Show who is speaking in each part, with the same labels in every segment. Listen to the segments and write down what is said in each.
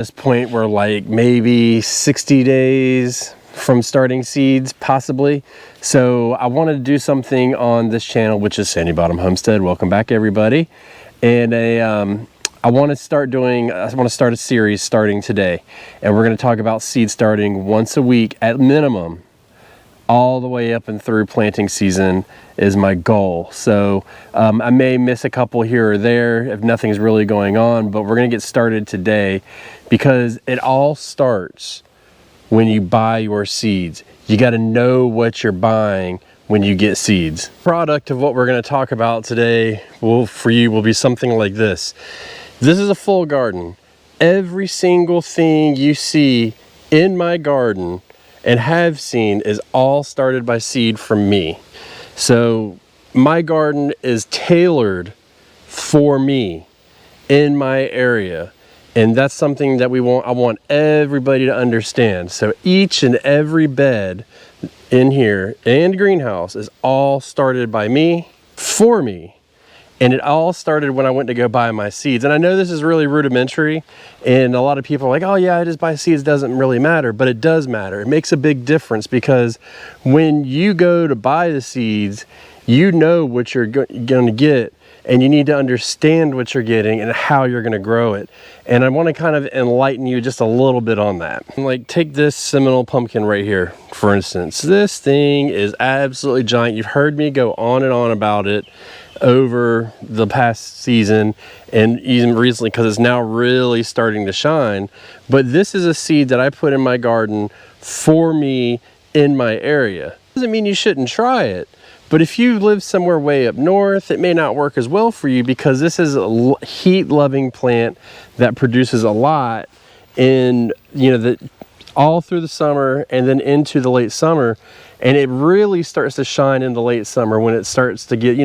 Speaker 1: This point we're like maybe 60 days from starting seeds, possibly. So I wanted to do something on this channel, which is Sandy Bottom Homestead. Welcome back, everybody. And I want to start a series starting today, and we're going to talk about seed starting once a week at minimum, all the way up and through planting season is my goal. So I may miss a couple here or there if nothing's really going on, but we're gonna get started today because it all starts when you buy your seeds. You gotta know what you're buying when you get seeds. Product of what we're gonna talk about today for you will be something like this. This is a full garden. Every single thing you see in my garden and have seen is all started by seed from me. So my garden is tailored for me in my area, and that's something that I want everybody to understand. So each and every bed in here and greenhouse is all started by me, for me. And it all started when I went to go buy my seeds. And I know this is really rudimentary, and a lot of people are like, oh yeah, I just buy seeds, doesn't really matter, but it does matter. It makes a big difference because when you go to buy the seeds, you know what you're going to get, and you need to understand what you're getting and how you're going to grow it. And I want to kind of enlighten you just a little bit on that. Like, take this Seminole pumpkin right here, for instance. This thing is absolutely giant. You've heard me go on and on about it over the past season and even recently, because it's now really starting to shine. But this is a seed that I put in my garden for me in my area. Doesn't mean you shouldn't try it, but if you live somewhere way up north, it may not work as well for you, because this is a heat-loving plant that produces a lot in, all through the summer and then into the late summer. And it really starts to shine in the late summer when it starts to get,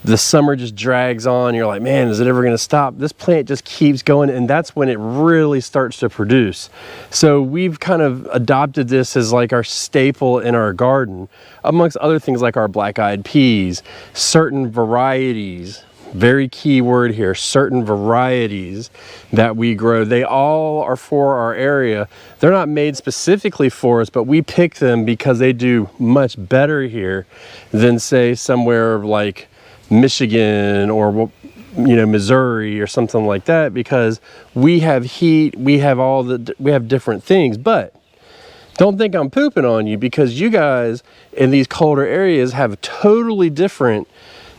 Speaker 1: the summer just drags on. You're like, man, is it ever going to stop? This plant just keeps going, and that's when it really starts to produce. So we've kind of adopted this as like our staple in our garden, amongst other things like our black-eyed peas, certain varieties. Very key word here, certain varieties that we grow. They all are for our area. They're not made specifically for us, but we pick them because they do much better here than, say, somewhere like Michigan or Missouri or something like that, because we have heat, we have different things. But don't think I'm pooping on you, because you guys in these colder areas have totally different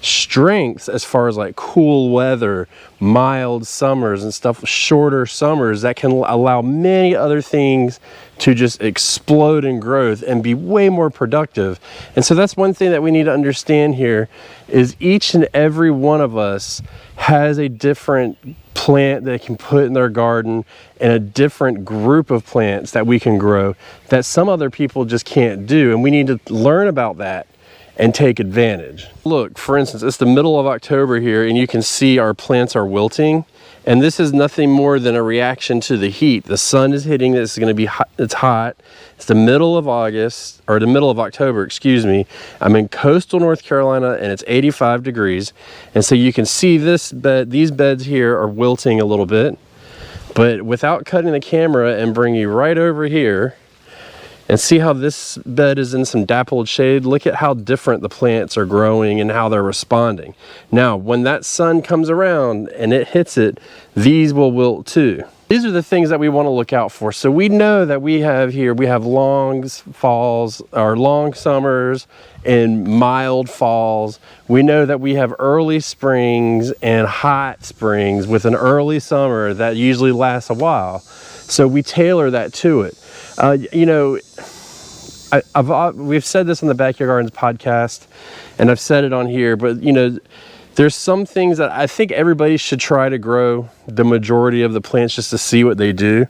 Speaker 1: strengths as far as like cool weather, mild summers and stuff, shorter summers that can allow many other things to just explode in growth and be way more productive. And so that's one thing that we need to understand here, is each and every one of us has a different plant that can put in their garden and a different group of plants that we can grow that some other people just can't do. And we need to learn about that and take advantage. Look, for instance, it's the middle of October here, and you can see our plants are wilting. And this is nothing more than a reaction to the heat. The sun is hitting, it's gonna be hot, it's hot. It's the middle of August, or the middle of October, excuse me. I'm in coastal North Carolina, and it's 85 degrees. And so you can see these beds here are wilting a little bit. But without cutting the camera and bring you right over here, and see how this bed is in some dappled shade. Look at how different the plants are growing and how they're responding. Now, when that sun comes around and it hits it, these will wilt too. These are the things that we want to look out for. So we know that we have long falls, or long summers and mild falls. We know that we have early springs and hot springs with an early summer that usually lasts a while. So we tailor that to it. We've said this on the Backyard Gardens podcast, and I've said it on here, but there's some things that I think everybody should try to grow the majority of the plants just to see what they do.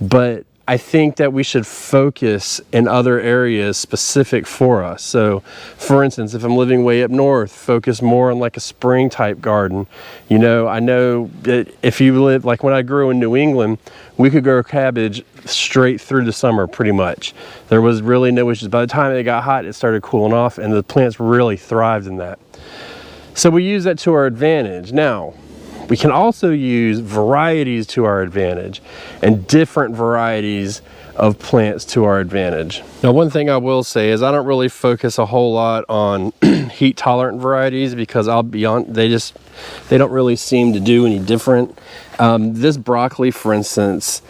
Speaker 1: But I think that we should focus in other areas specific for us. So for instance, if I'm living way up north, focus more on like a spring type garden. I know that if you live, like when I grew in New England, we could grow cabbage straight through the summer pretty much. There was really no issues. By the time it got hot, it started cooling off, and the plants really thrived in that. So we use that to our advantage. Now, We can also use varieties to our advantage and different varieties of plants to our advantage. Now, one thing I will say is I don't really focus a whole lot on heat tolerant varieties because I'll be on, they don't really seem to do any different. This broccoli, for instance,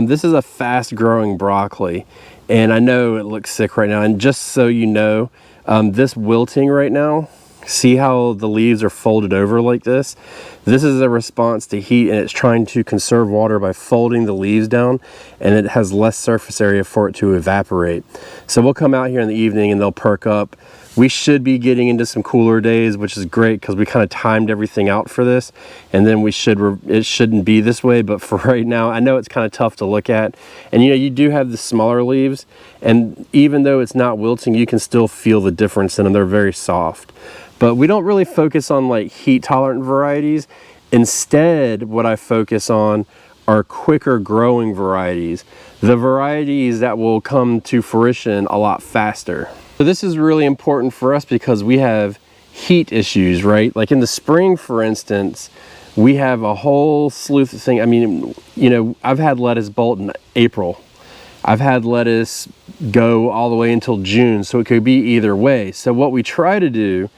Speaker 1: this is a fast growing broccoli, and I know it looks sick right now. And just so you know, this wilting right now, see how the leaves are folded over like this? This is a response to heat, and it's trying to conserve water by folding the leaves down, and it has less surface area for it to evaporate. So we'll come out here in the evening and they'll perk up. We should be getting into some cooler days, which is great because we kind of timed everything out for this, and then it shouldn't be this way. But for right now, I know it's kind of tough to look at, and you know, you do have the smaller leaves, and even though it's not wilting, you can still feel the difference in them. They're very soft. But we don't really focus on like heat tolerant varieties. Instead, what I focus on are quicker growing varieties, the varieties that will come to fruition a lot faster. So this is really important for us because we have heat issues, right? Like in the spring, for instance, we have a whole slew of things. I mean, you know, I've had lettuce bolt in April. I've had lettuce go all the way until June, so it could be either way. So what we try to do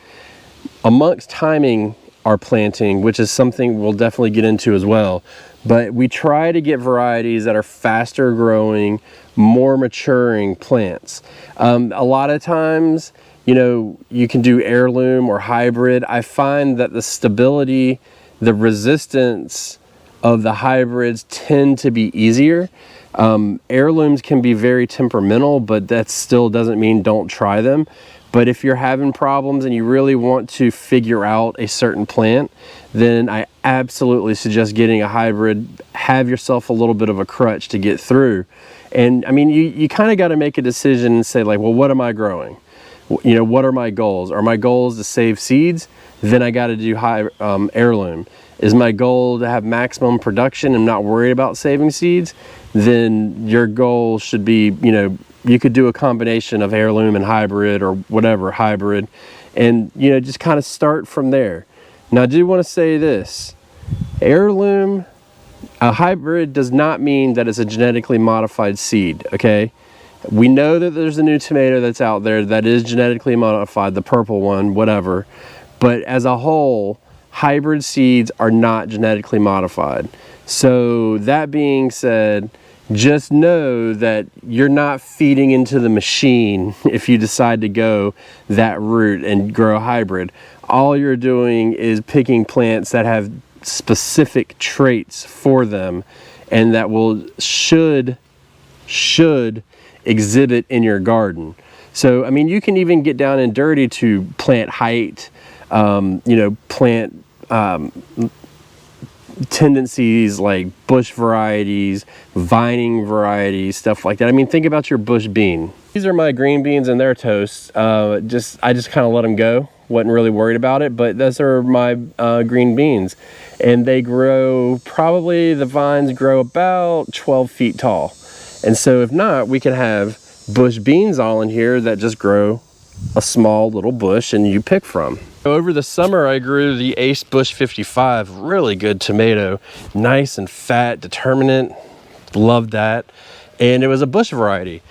Speaker 1: amongst timing our planting, which is something we'll definitely get into as well, but we try to get varieties that are faster growing, more maturing plants. A lot of times, you know, you can do heirloom or hybrid. I find that the stability, the resistance of the hybrids tend to be easier. Heirlooms can be very temperamental, but that still doesn't mean don't try them. But if you're having problems and you really want to figure out a certain plant, then I absolutely suggest getting a hybrid. Have yourself a little bit of a crutch to get through. And I mean, you kind of got to make a decision and say like, well, what am I growing? You know, what are my goals? Are my goals to save seeds? Then I got to do heirloom. Is my goal to have maximum production and not worry about saving seeds? Then your goal should be, you know, you could do a combination of heirloom and hybrid or whatever hybrid, and you know, just kind of start from there. Now I do want to say this: heirloom, a hybrid does not mean that it's a genetically modified seed, okay? We know that there's a new tomato that's out there that is genetically modified, the purple one, whatever, but as a whole, hybrid seeds are not genetically modified. So that being said, just know that you're not feeding into the machine if you decide to go that route and grow a hybrid. All you're doing is picking plants that have specific traits for them and that should exhibit in your garden. So, I mean, you can even get down and dirty to plant height, you know, plant tendencies like bush varieties, vining varieties, stuff like that. I mean, think about your bush bean. These are my green beans and they're toast. I just kind of let them go. Wasn't really worried about it, but those are my green beans. And they grow, probably the vines grow about 12 feet tall. And so if not, we can have bush beans all in here that just grow a small little bush and you pick from. Over the summer, I grew the Ace Bush 55, really good tomato, nice and fat, determinate, loved that. And it was a bush variety.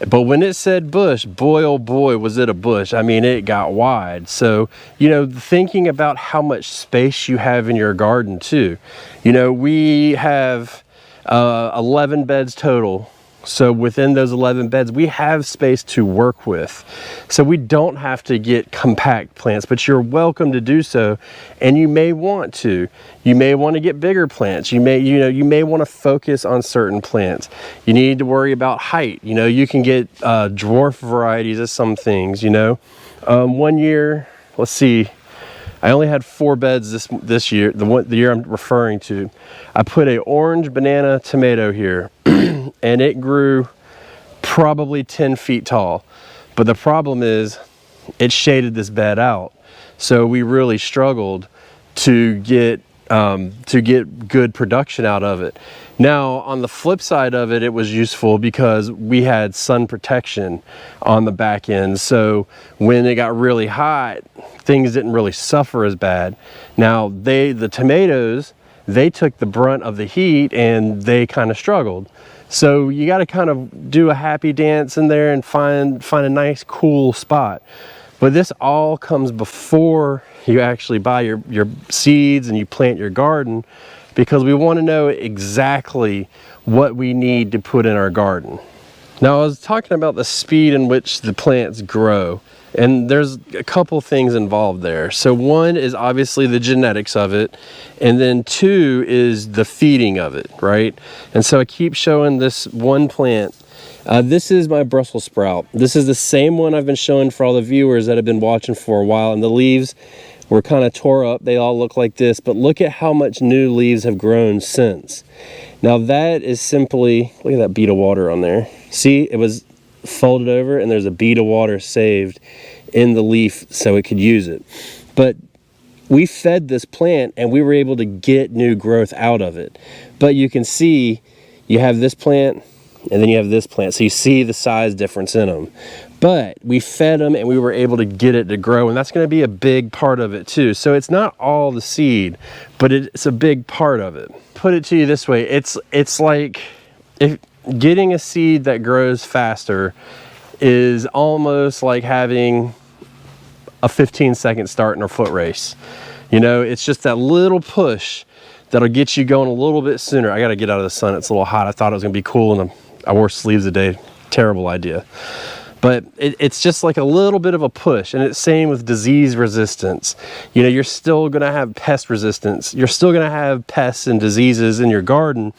Speaker 1: But when it said bush, boy, oh boy, was it a bush. I mean, it got wide. So, you know, thinking about how much space you have in your garden too. You know, we have 11 beds total. So within those 11 beds, we have space to work with. So we don't have to get compact plants, but you're welcome to do so. And you may want to. You may want to get bigger plants. You may want to focus on certain plants. You need to worry about height. You know, you can get dwarf varieties of some things, you know. One year, let's see, I only had 4 beds this year, the year I'm referring to. I put a orange banana tomato here. And it grew probably 10 feet tall. But the problem is it shaded this bed out. So we really struggled to get to get good production out of it. Now, on the flip side of it, it was useful because we had sun protection on the back end. So when it got really hot, things didn't really suffer as bad. Now, the tomatoes, they took the brunt of the heat and they kind of struggled. So you got to kind of do a happy dance in there and find a nice cool spot. But this all comes before you actually buy your seeds and you plant your garden, because we want to know exactly what we need to put in our garden. Now, I was talking about the speed in which the plants grow, and there's a couple things involved there. So one is obviously the genetics of it, and then two is the feeding of it, right? And so I keep showing this one plant. This is my Brussels sprout. This is the same one I've been showing for all the viewers that have been watching for a while, and the leaves were kind of tore up. They all look like this, but look at how much new leaves have grown since. Now that is simply, look at that bead of water on there. See, it was folded over and there's a bead of water saved in the leaf so it could use it. But we fed this plant and we were able to get new growth out of it. But you can see you have this plant and then you have this plant. So you see the size difference in them. But we fed them and we were able to get it to grow, and that's going to be a big part of it too. So it's not all the seed, but it's a big part of it. Put it to you this way, it's like if getting a seed that grows faster is almost like having a 15-second start in a foot race. You know, it's just that little push that'll get you going a little bit sooner. I got to get out of the sun. It's a little hot. I thought it was going to be cool, and I wore sleeves today. Terrible idea. But it's just like a little bit of a push, and it's same with disease resistance. You know, you're still going to have pest resistance. You're still going to have pests and diseases in your garden.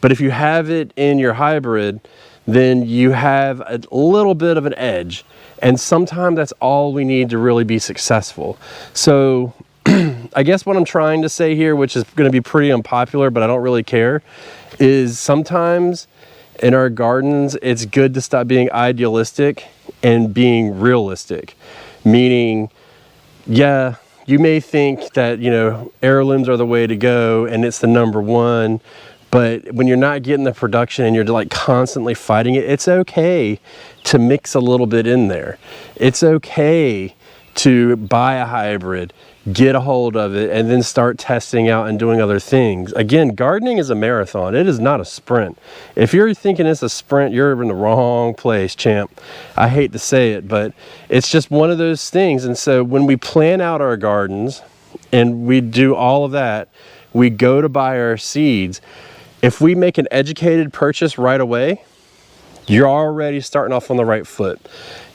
Speaker 1: But if you have it in your hybrid, then you have a little bit of an edge. And sometimes that's all we need to really be successful. So I guess what I'm trying to say here, which is going to be pretty unpopular, but I don't really care, is sometimes in our gardens, it's good to stop being idealistic and being realistic. Meaning, yeah, you may think that, you know, heirlooms are the way to go and it's the number one, but when you're not getting the production and you're like constantly fighting it, it's okay to mix a little bit in there. It's okay to buy a hybrid, get a hold of it, and then start testing out and doing other things. Again, gardening is a marathon. It is not a sprint. If you're thinking it's a sprint, you're in the wrong place, champ. I hate to say it, but it's just one of those things. And so when we plan out our gardens and we do all of that, we go to buy our seeds. If we make an educated purchase right away, you're already starting off on the right foot.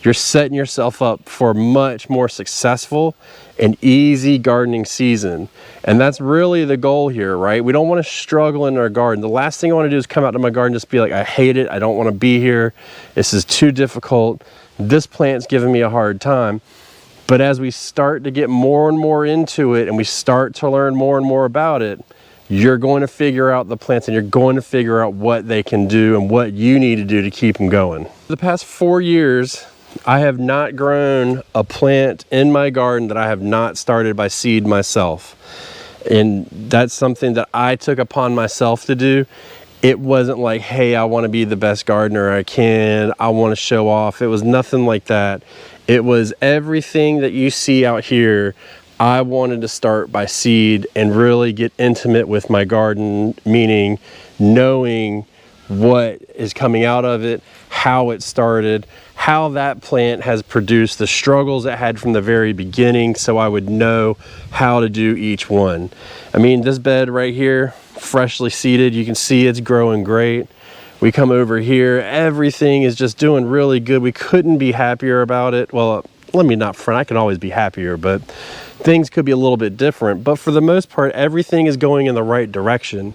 Speaker 1: You're setting yourself up for a much more successful and easy gardening season. And that's really the goal here, right? We don't want to struggle in our garden. The last thing I want to do is come out to my garden and just be like, I hate it. I don't want to be here. This is too difficult. This plant's giving me a hard time. But as we start to get more and more into it and we start to learn more and more about it, you're going to figure out the plants and you're going to figure out what they can do and what you need to do to keep them going. For the past 4 years, I have not grown a plant in my garden that I have not started by seed myself. And that's something that I took upon myself to do. It wasn't like, hey, I want to be the best gardener I can, I want to show off. It was nothing like that. It was everything that you see out here. I wanted to start by seed and really get intimate with my garden, meaning knowing what is coming out of it, how it started, how that plant has produced, the struggles it had from the very beginning, so I would know how to do each one. I mean, this bed right here, freshly seeded, you can see it's growing great. We come over here, everything is just doing really good. We couldn't be happier about it. Well, let me not front, I can always be happier, but things could be a little bit different. But for the most part, everything is going in the right direction.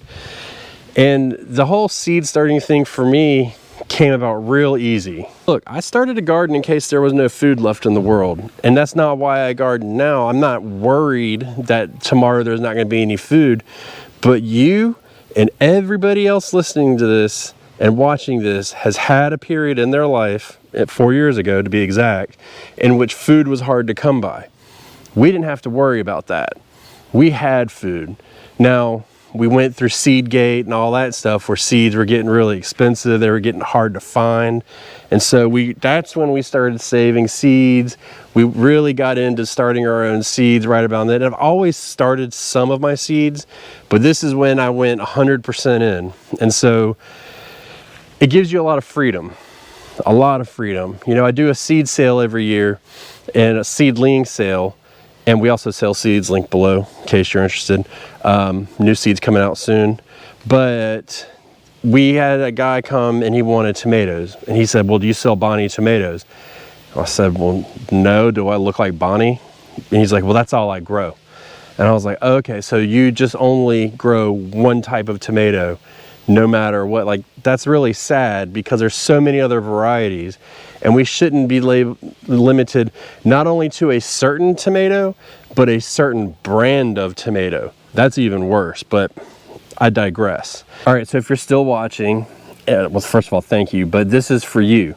Speaker 1: And the whole seed starting thing for me came about real easy. Look, I started a garden in case there was no food left in the world. And that's not why I garden now. I'm not worried that tomorrow there's not going to be any food. But you and everybody else listening to this and watching this has had a period in their life, 4 years ago to be exact, in which food was hard to come by. We didn't have to worry about that. We had food. Now, we went through seed gate and all that stuff where seeds were getting really expensive. They were getting hard to find. And so that's when we started saving seeds. We really got into starting our own seeds right about then. I've always started some of my seeds, but this is when I went 100% in. And so it gives you a lot of freedom. A lot of freedom. You know, I do a seed sale every year and a seedling sale. And we also sell seeds, link below in case you're interested. New seeds coming out soon. But we had a guy come and he wanted tomatoes. And he said, well, do you sell Bonnie tomatoes? I said, well, no, do I look like Bonnie? And he's like, well, that's all I grow. And I was like, okay, so you just only grow one type of tomato no matter what. Like, that's really sad because there's so many other varieties. And we shouldn't be limited not only to a certain tomato, but a certain brand of tomato. That's even worse, but I digress. All right, so if you're still watching, well, first of all, thank you, but this is for you.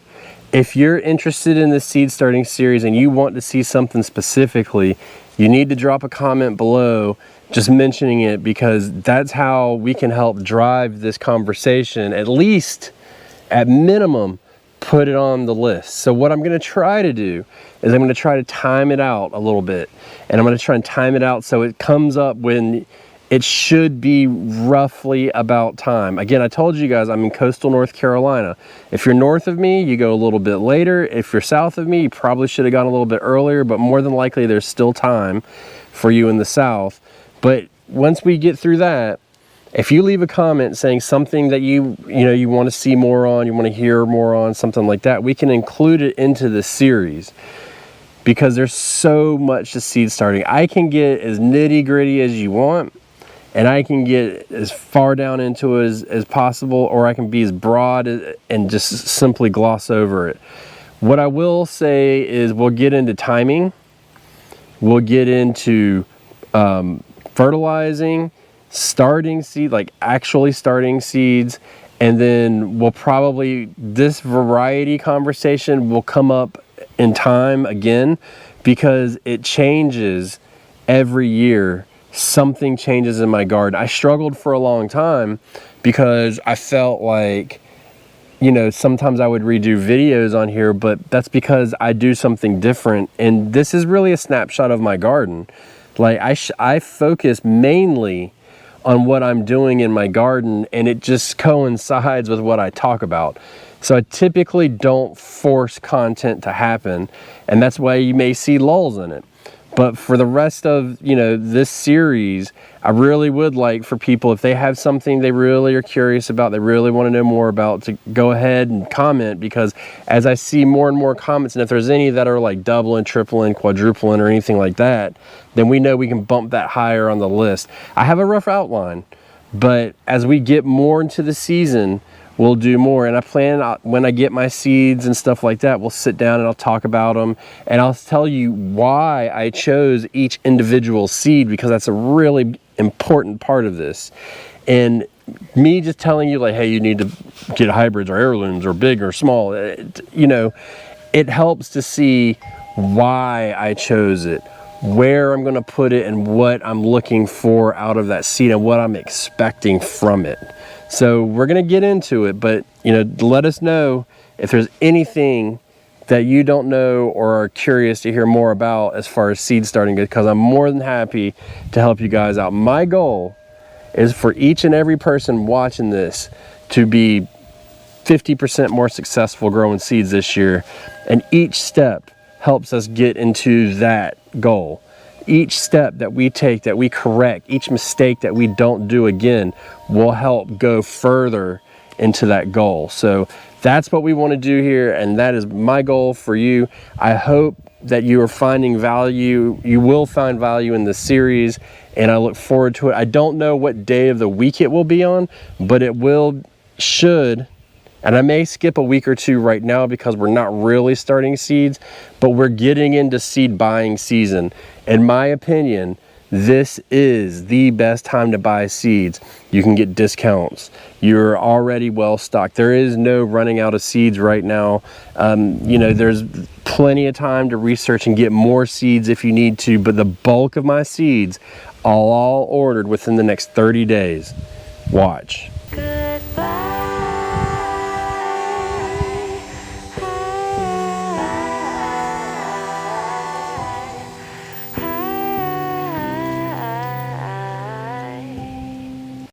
Speaker 1: If you're interested in this seed starting series and you want to see something specifically, you need to drop a comment below just mentioning it, because that's how we can help drive this conversation, at least at minimum, put it on the list. So what I'm going to try to do is I'm going to try to time it out a little bit, and I'm going to try and time it out so it comes up when it should be roughly about time. Again, I told you guys I'm in coastal North Carolina. If you're north of me, you go a little bit later. If you're south of me, you probably should have gone a little bit earlier, but more than likely there's still time for you in the south. But once we get through that, if you leave a comment saying something that you want to see more on, you want to hear more on, something like that, we can include it into the series, because there's so much to seed starting. I can get as nitty gritty as you want, and I can get as far down into it as possible, or I can be as broad and just simply gloss over it. What I will say is we'll get into timing, we'll get into fertilizing, starting seed, like actually starting seeds, and then we'll probably, this variety conversation will come up in time again, because it changes every year. Something changes in my garden. I struggled for a long time because I felt like, you know, sometimes I would redo videos on here, but that's because I do something different. And this is really a snapshot of my garden. Like I focus mainly on what I'm doing in my garden, and it just coincides with what I talk about. So I typically don't force content to happen, and that's why you may see lulls in it. But for the rest of, you know, this series, I really would like for people, if they have something they really are curious about, they really want to know more about, to go ahead and comment, because as I see more and more comments, and if there's any that are like doubling, tripling, quadrupling, or anything like that, then we know we can bump that higher on the list. I have a rough outline, but as we get more into the season, we'll do more. And I plan, when I get my seeds and stuff like that, we'll sit down and I'll talk about them, and I'll tell you why I chose each individual seed, because that's a really important part of this. And me just telling you like, hey, you need to get hybrids or heirlooms or big or small, you know, it helps to see why I chose it, where I'm going to put it, and what I'm looking for out of that seed and what I'm expecting from it. So we're going to get into it, but, you know, let us know if there's anything that you don't know or are curious to hear more about as far as seed starting goes, because I'm more than happy to help you guys out. My goal is for each and every person watching this to be 50% more successful growing seeds this year, and each step helps us get into that goal. Each step that we take, that we correct, each mistake that we don't do again, will help go further into that goal. So that's what we want to do here, and that is my goal for you. I hope that you are finding value. You will find value in this series, and I look forward to it. I don't know what day of the week it will be on, but it should, and I may skip a week or two right now because we're not really starting seeds, but we're getting into seed buying season. In my opinion, this is the best time to buy seeds. You can get discounts. You're already well stocked. There is no running out of seeds right now. You know, there's plenty of time to research and get more seeds if you need to, but the bulk of my seeds are all ordered within the next 30 days. Watch.
Speaker 2: Goodbye.